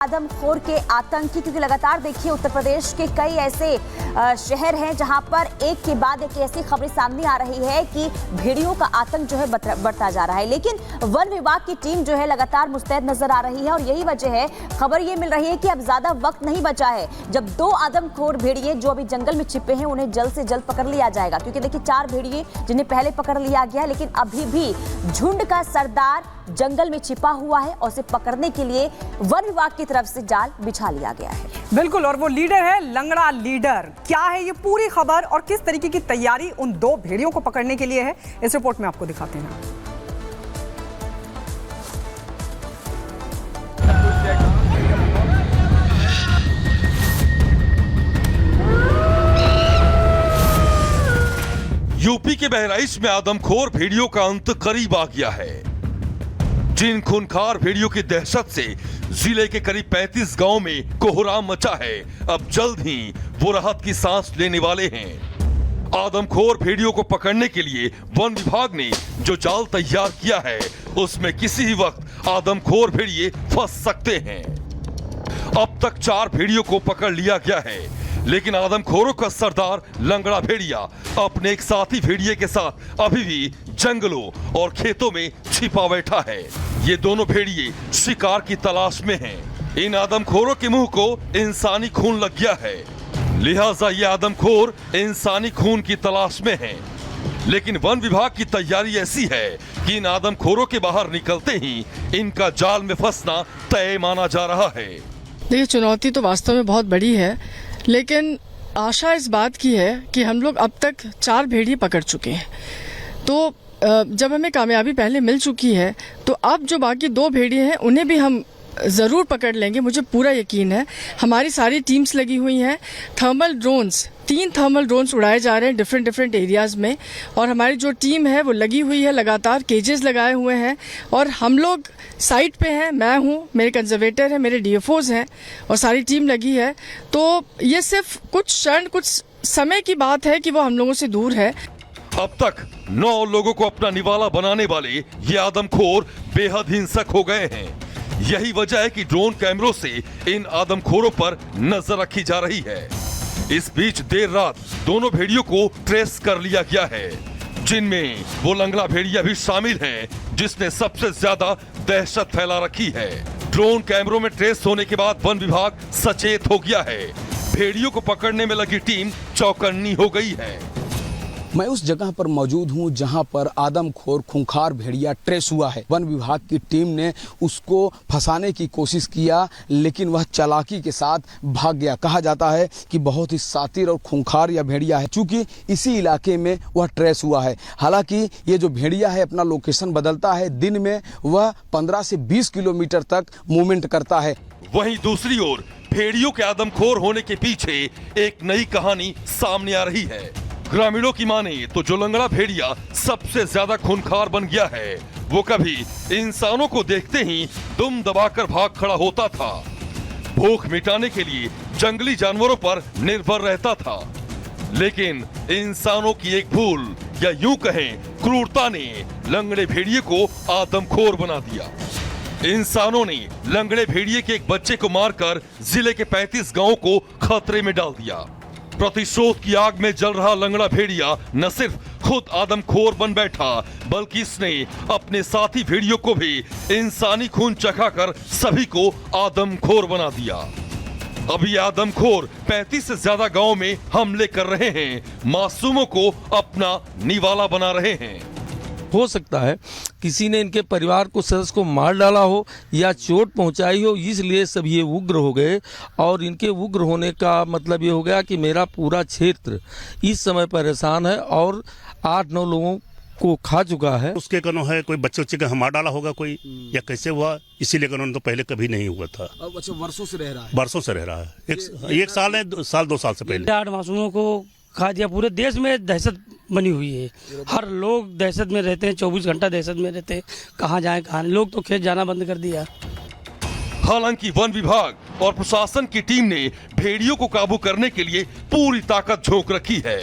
आदमखोर के आतंकी, क्योंकि लगातार देखिए उत्तर प्रदेश के कई ऐसे शहर हैं जहां पर एक के बाद एक ऐसी खबरें सामने आ रही है कि भेड़ियों का आतंक जो है बढ़ता जा रहा है। लेकिन वन विभाग की टीम जो है लगातार मुस्तैद नजर आ रही है और यही वजह है, खबर ये मिल रही है कि अब ज्यादा वक्त नहीं बचा है जब 2 आदमखोर भेड़िए जो अभी जंगल में छिपे हैं उन्हें जल्द से जल्द पकड़ लिया जाएगा। क्योंकि देखिए 4 भेड़िए जिन्हें पहले पकड़ लिया गया है, लेकिन अभी भी झुंड का सरदार जंगल में छिपा हुआ है और उसे पकड़ने के लिए वन विभाग की तरफ से जाल बिछा लिया गया है। बिल्कुल, और वो लीडर है लंगड़ा लीडर। क्या है ये पूरी खबर और किस तरीके की तैयारी उन 2 भेड़ियों को पकड़ने के लिए है, इस रिपोर्ट में आपको दिखाते हैं। यूपी के बहराइच में आदमखोर भेड़ियों का अंत करीब आ गया है। जिन खूंखार भेड़ियों की दहशत से जिले के करीब 35 गांव में कोहराम मचा है, अब जल्द ही वो राहत की सांस लेने वाले हैं। आदमखोर भेड़ियों को पकड़ने के लिए वन विभाग ने जो जाल तैयार किया है, उसमें किसी ही वक्त आदमखोर भेड़िए फंस सकते हैं। अब तक 4 भेड़ियों को पकड़ लिया गया है, लेकिन आदमखोरों का सरदार लंगड़ा भेड़िया अपने एक साथी भेड़िए के साथ अभी भी जंगलों और खेतों में छिपा बैठा है। ये दोनों भेड़िए शिकार की तलाश में हैं। इन आदमखोरों के मुंह को इंसानी खून लग गया है, लिहाजा ये आदमखोर इंसानी खून की तलाश में हैं। लेकिन वन विभाग की तैयारी ऐसी है कि इन आदमखोरों के बाहर निकलते ही इनका जाल में फंसना तय माना जा रहा है। देखिए, चुनौती तो वास्तव में बहुत बड़ी है, लेकिन आशा इस बात की है कि हम लोग अब तक 4 भेड़िए पकड़ चुके हैं। तो जब हमें कामयाबी पहले मिल चुकी है, तो अब जो बाकी 2 भेड़िए हैं उन्हें भी हम ज़रूर पकड़ लेंगे, मुझे पूरा यकीन है। हमारी सारी टीम्स लगी हुई हैं। थर्मल ड्रोन्स, 3 थर्मल ड्रोन्स उड़ाए जा रहे हैं डिफरेंट एरियाज़ में, और हमारी जो टीम है वो लगी हुई है, लगातार केजेस लगाए हुए हैं और हम लोग साइट पे हैं। मैं हूँ, मेरे कंजर्वेटर हैं, मेरे डीएफओज हैं और सारी टीम लगी है। तो ये सिर्फ कुछ क्षण, कुछ समय की बात है कि वो हम लोगों से दूर है। अब तक 9 लोगों को अपना निवाला बनाने वाले ये आदमखोर बेहद हिंसक हो गए हैं। यही वजह है कि ड्रोन कैमरों से इन आदमखोरों पर नजर रखी जा रही है। इस बीच देर रात दोनों भेड़ियों को ट्रेस कर लिया गया है, जिनमें वो लंगड़ा भेड़िया भी शामिल है जिसने सबसे ज्यादा दहशत फैला रखी है। ड्रोन कैमरों में ट्रेस होने के बाद वन विभाग सचेत हो गया है। भेड़ियों को पकड़ने में लगी टीम चौकन्नी हो गई है। मैं उस जगह पर मौजूद हूं जहां पर आदमखोर खूंखार भेड़िया ट्रेस हुआ है। वन विभाग की टीम ने उसको फंसाने की कोशिश किया, लेकिन वह चालाकी के साथ भाग गया। कहा जाता है कि बहुत ही शातिर और खूंखार यह भेड़िया है, चूंकि इसी इलाके में वह ट्रेस हुआ है। हालांकि ये जो भेड़िया है अपना लोकेशन बदलता है, दिन में वह 15 से 20 किलोमीटर तक मूवमेंट करता है। वहीं दूसरी ओर भेड़ियों के आदमखोर होने के पीछे एक नई कहानी सामने आ रही है। ग्रामीणों की माने तो जो लंगड़ा भेड़िया सबसे ज्यादा खूंखार बन गया है, वो कभी इंसानों को देखते ही दुम दबाकर भाग खड़ा होता था। भूख मिटाने के लिए जंगली जानवरों पर निर्भर रहता था, लेकिन इंसानों की एक भूल या यूं कहें क्रूरता ने लंगड़े भेड़िए को आदमखोर बना दिया। इंसानों ने लंगड़े भेड़िए के एक बच्चे को मारकर जिले के 35 गांवों को खतरे में डाल दिया। प्रतिशोध की आग में जल रहा लंगड़ा भेड़िया न सिर्फ खुद आदमखोर बन बैठा, बल्कि इसने अपने साथी भेड़ियों को भी इंसानी खून चखाकर सभी को आदमखोर बना दिया। अभी आदमखोर 35 से ज्यादा गांव में हमले कर रहे हैं, मासूमों को अपना निवाला बना रहे हैं। हो सकता है किसी ने इनके परिवार को सदस्य को मार डाला हो या चोट पहुंचाई हो, इसलिए सब ये उग्र हो गए। और इनके उग्र होने का मतलब ये हो गया कि मेरा पूरा क्षेत्र इस समय परेशान है और 8-9 लोगों को खा चुका है। उसके कनो है कोई बच्चे का मार डाला होगा कोई, या कैसे हुआ, इसीलिए कनो तो पहले कभी नहीं हुआ था। अब अच्छा वर्षों से रह रहा है। वर्षों से रह रहा है, एक साल है, 2 साल से पहले 8 मासूमों को खा दिया। पूरे देश में दहशत बनी हुई है, हर लोग दहशत में रहते हैं, 24 घंटा दहशत में रहते हैं। कहाँ जाएं कहाँ, लोग तो खेत जाना बंद कर दिया। हालांकि वन विभाग और प्रशासन की टीम ने भेड़ियों को काबू करने के लिए पूरी ताकत झोंक रखी है।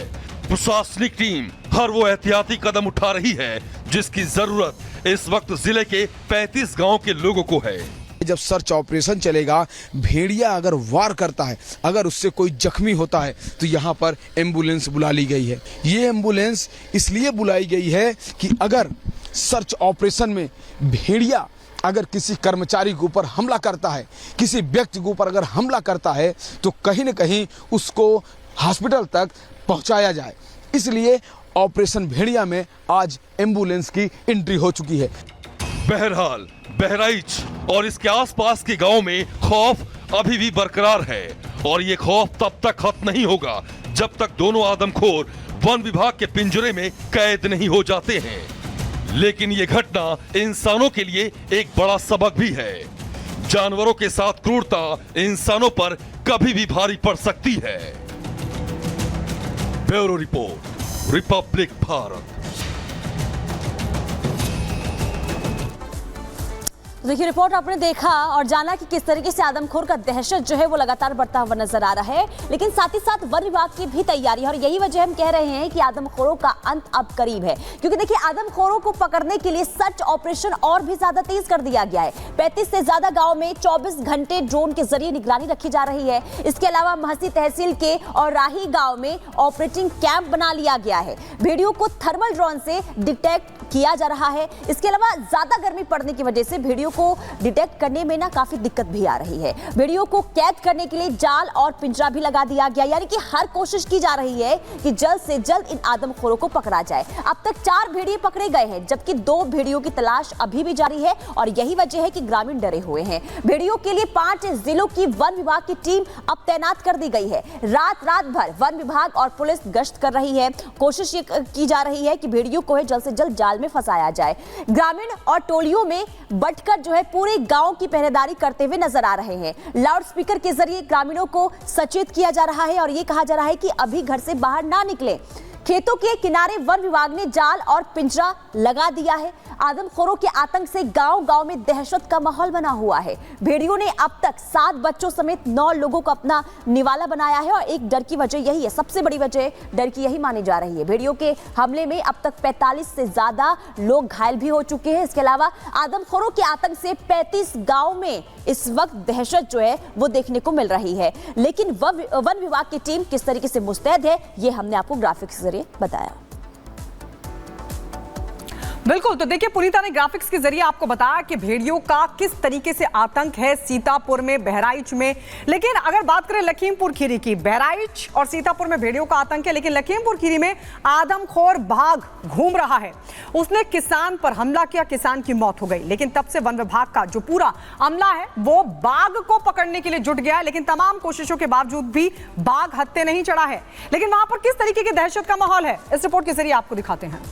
प्रशासनिक टीम हर वो एहतियाती कदम उठा रही है जिसकी जरूरत इस वक्त जिले के 35 गांव के लोगों को है। जब सर्च ऑपरेशन चलेगा, भेड़िया अगर वार करता है, अगर उससे कोई जख्मी होता है तो यहाँ पर एम्बुलेंस बुला ली गई है। ये एम्बुलेंस इसलिए बुलाई गई है कि अगर सर्च ऑपरेशन में भेड़िया अगर किसी कर्मचारी के ऊपर हमला करता है, किसी व्यक्ति के ऊपर अगर हमला करता है, तो कहीं न कहीं उसको हॉस्पिटल तक पहुंचाया जाए। इसलिए ऑपरेशन भेड़िया में आज एम्बुलेंस की एंट्री हो चुकी है। बहरहाल बहराइच और इसके आसपास के गांव में खौफ अभी भी बरकरार है और ये खौफ तब तक खत्म नहीं होगा जब तक दोनों आदमखोर वन विभाग के पिंजरे में कैद नहीं हो जाते हैं। लेकिन ये घटना इंसानों के लिए एक बड़ा सबक भी है। जानवरों के साथ क्रूरता इंसानों पर कभी भी भारी पड़ सकती है। Bureau report, Republic Bharat. देखिए, रिपोर्ट आपने देखा और जाना कि किस तरीके से आदमखोर का दहशत जो है वो लगातार बढ़ता हुआ नजर आ रहा है, लेकिन साथ ही साथ वन विभाग की भी तैयारी है और यही वजह हम कह रहे हैं कि आदमखोरों का अंत अब करीब है। क्योंकि देखिए, आदमखोरों को पकड़ने के लिए सर्च ऑपरेशन और भी ज्यादा तेज कर दिया गया है। 35 से ज्यादा गाँव में 24 घंटे ड्रोन के जरिए निगरानी रखी जा रही है। इसके अलावा महसी तहसील के और राही गाँव में ऑपरेटिंग कैंप बना लिया गया है। भेड़ियों को थर्मल ड्रोन से डिटेक्ट किया जा रहा है। इसके अलावा ज्यादा गर्मी पड़ने की वजह से भेड़ियों को डिटेक्ट करने में ना काफी दिक्कत भी आ रही है। भेड़ियों को कैद करने के लिए जाल और पिंजरा भी लगा दिया गया, यानी कि हर कोशिश की जा रही है कि जल्द से जल्द इन आदमखोरों को पकड़ा जाए। अब तक 4 भेड़िए पकड़े गए हैं, जबकि 2 भेड़ियों की तलाश अभी भी जारी है और यही वजह है कि ग्रामीण डरे हुए हैं। भेड़ियों के लिए 5 जिलों की वन विभाग की टीम अब तैनात कर दी गई है। रात भर वन विभाग और पुलिस गश्त कर रही है। कोशिश ये की जा रही है कि भेड़ियों को जल्द से जल्द जाल में फंसाया जाए। ग्रामीण और टोलियों में बंटकर जो है पूरे गांव की पहरेदारी करते हुए नजर आ रहे हैं। लाउड स्पीकर के जरिए ग्रामीणों को सचेत किया जा रहा है और यह कहा जा रहा है कि अभी घर से बाहर ना निकले। खेतों के किनारे वन विभाग ने जाल और पिंजरा लगा दिया है। आदमखोरों के आतंक से गांव-गांव में दहशत का माहौल बना हुआ है। भेड़ियों ने अब तक 7 बच्चों समेत 9 लोगों को अपना निवाला बनाया है और एक डर की वजह यही है, सबसे बड़ी वजह डर की यही मानी जा रही है। भेड़ियों के हमले में अब तक 45 से ज्यादा लोग घायल भी हो चुके हैं। इसके अलावा आदमखोरों के आतंक से 35 गाँव में इस वक्त दहशत जो है वो देखने को मिल रही है। लेकिन वन विभाग की टीम किस तरीके से मुस्तैद है, ये हमने आपको ग्राफिक्स के जरिए बताया। बिल्कुल, तो देखिए, पुनीता ने ग्राफिक्स के जरिए आपको बताया कि भेड़ियों का किस तरीके से आतंक है सीतापुर में, बहराइच में। लेकिन अगर बात करें लखीमपुर खीरी की, बहराइच और सीतापुर में भेड़ियों का आतंक है, लेकिन लखीमपुर खीरी में आदमखोर बाघ घूम रहा है। उसने किसान पर हमला किया, किसान की मौत हो गई। लेकिन तब से वन विभाग का जो पूरा अमला है वो बाघ को पकड़ने के लिए जुट गया, लेकिन तमाम कोशिशों के बावजूद भी बाघ हत्थे नहीं चढ़ा है। लेकिन वहां पर किस तरीके की दहशत का माहौल है, इस रिपोर्ट के जरिए आपको दिखाते हैं।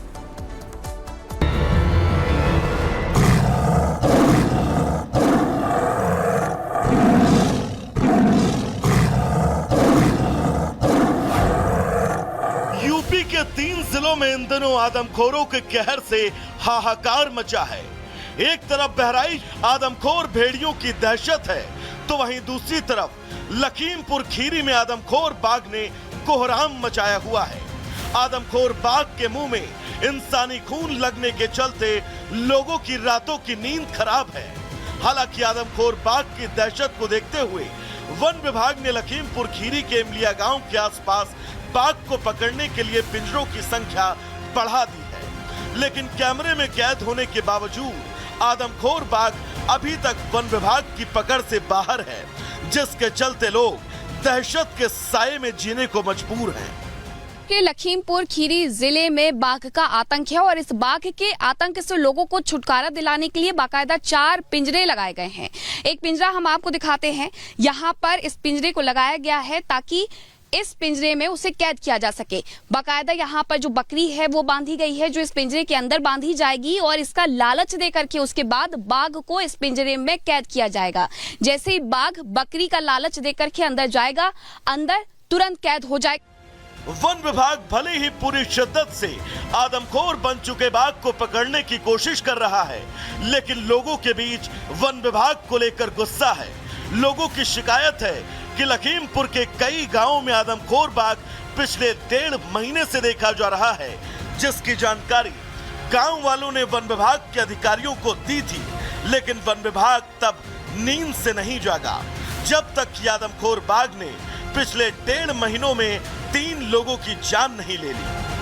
यूपी के 3 जिलों में इन दिनों आदमखोरों के कहर से हाहाकार मचा है। एक तरफ बहराइच आदमखोर भेड़ियों की दहशत है, तो वहीं दूसरी तरफ लखीमपुर खीरी में आदमखोर बाघ ने कोहराम मचाया हुआ है। आदमखोर बाघ के मुंह में इंसानी खून लगने के चलते लोगों की रातों की नींद खराब है। हालांकि आदमखोर बाघ की दहशत को देखते हुए वन विभाग ने लखीमपुर खीरी के इमलिया गांव के आसपास बाघ को पकड़ने के लिए पिंजरों की संख्या बढ़ा दी है। लेकिन कैमरे में कैद होने के बावजूद आदमखोर बाघ अभी तक वन विभाग की पकड़ से बाहर है, जिसके चलते लोग दहशत के साए में जीने को मजबूर हैं। के लखीमपुर खीरी जिले में बाघ का आतंक है और इस बाघ के आतंक से लोगों को छुटकारा दिलाने के लिए बाकायदा 4 पिंजरे लगाए गए हैं। एक पिंजरा हम आपको दिखाते हैं। यहाँ पर इस पिंजरे को लगाया गया है ताकि इस पिंजरे में उसे कैद किया जा सके। बाकायदा यहाँ पर जो बकरी है वो बांधी गई है, जो इस पिंजरे के अंदर बांधी जाएगी और इसका लालच दे करके उसके बाद बाघ को इस पिंजरे में कैद किया जाएगा। जैसे ही बाघ बकरी का लालच दे करके अंदर जाएगा, अंदर तुरंत कैद हो जाएगा। वन विभाग भले ही पूरी शिद्दत से आदमखोर बन चुके बाघ को पकड़ने की कोशिश कर रहा है, लेकिन लोगों के बीच वन विभाग को लेकर गुस्सा है। लोगों की शिकायत है कि लखीमपुर के कई गांवों में आदमखोर बाघ पिछले 1.5 महीने से देखा जा रहा है, जिसकी जानकारी गांव वालों ने वन विभाग के अधिकारियों को दी थी, लेकिन वन विभाग तब नींद से नहीं जागा जब तक कि आदमखोर बाघ ने पिछले 1.5 महीनों में 3 लोगों की जान नहीं ले ली।